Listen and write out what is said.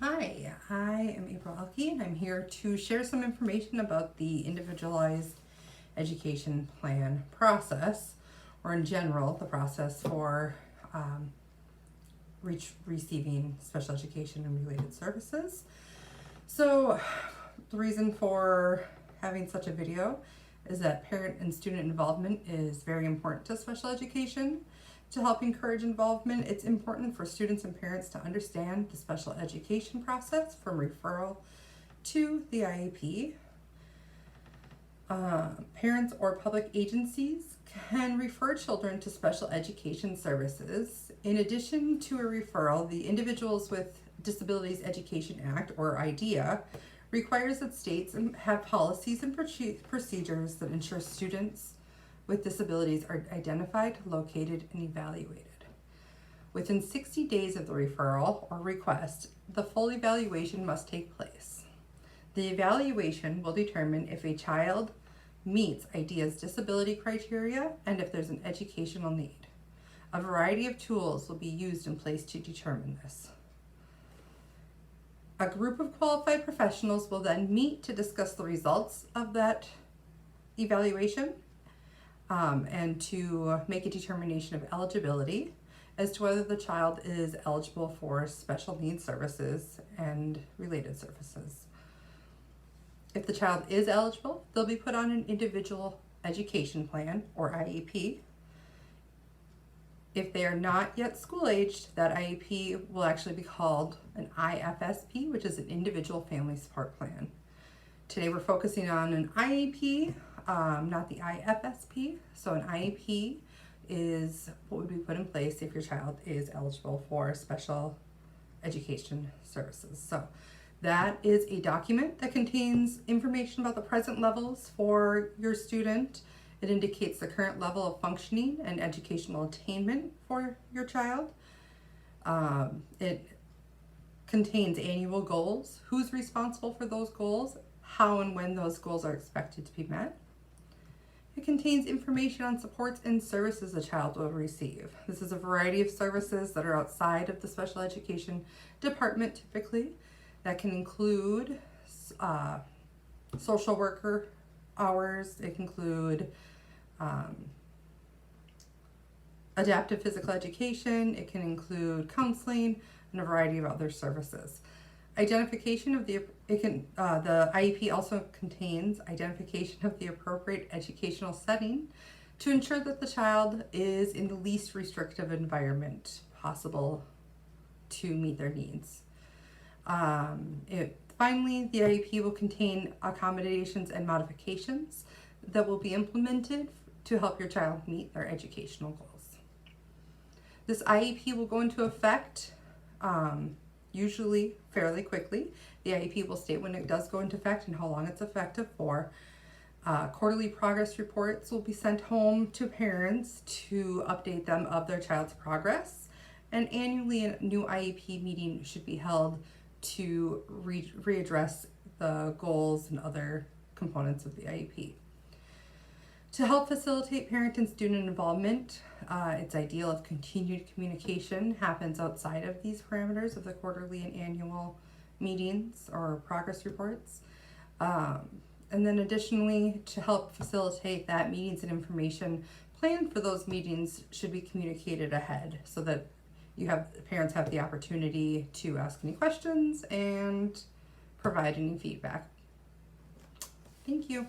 Hi, I am April Elke and I'm here to share some information about the individualized education plan process, or in general, the process for receiving special education and related services. So the reason for having such a video is that parent and student involvement is very important to special education. To help encourage involvement, it's important for students and parents to understand the special education process from referral to the IEP. Parents or public agencies can refer children to special education services. In addition to a referral, the Individuals with Disabilities Education Act, or IDEA, requires that states have policies and procedures that ensure students with disabilities are identified, located, and evaluated. Within 60 days of the referral or request, the full evaluation must take place. The evaluation will determine if a child meets IDEA's disability criteria and if there's an educational need. A variety of tools will be used in place to determine this. A group of qualified professionals will then meet to discuss the results of that evaluation and to make a determination of eligibility as to whether the child is eligible for special needs services and related services. If the child is eligible, they'll be put on an individual education plan, or IEP. If they are not yet school aged, that IEP will actually be called an IFSP, which is an individual family support plan. Today we're focusing on an IEP, not the IFSP. So an IEP is what would be put in place if your child is eligible for special education services. So that is a document that contains information about the present levels for your student. It indicates the current level of functioning and educational attainment for your child. It contains annual goals, who's responsible for those goals, how and when those goals are expected to be met. It contains information on supports and services the child will receive. This is a variety of services that are outside of the special education department typically. That can include social worker hours. It can include adaptive physical education. It can include counseling and a variety of other services. Identification of the IEP also contains identification of the appropriate educational setting to ensure that the child is in the least restrictive environment possible to meet their needs. Finally, the IEP will contain accommodations and modifications that will be implemented to help your child meet their educational goals. This IEP will go into effect usually fairly quickly. The IEP will state when it does go into effect and how long it's effective for. Quarterly progress reports will be sent home to parents to update them of their child's progress. And annually, a new IEP meeting should be held to readdress the goals and other components of the IEP. To help facilitate parent and student involvement, it's ideal if continued communication happens outside of these parameters of the quarterly and annual meetings or progress reports. And then additionally, to help facilitate that, meetings and information planned for those meetings should be communicated ahead so that parents have the opportunity to ask any questions and provide any feedback. Thank you.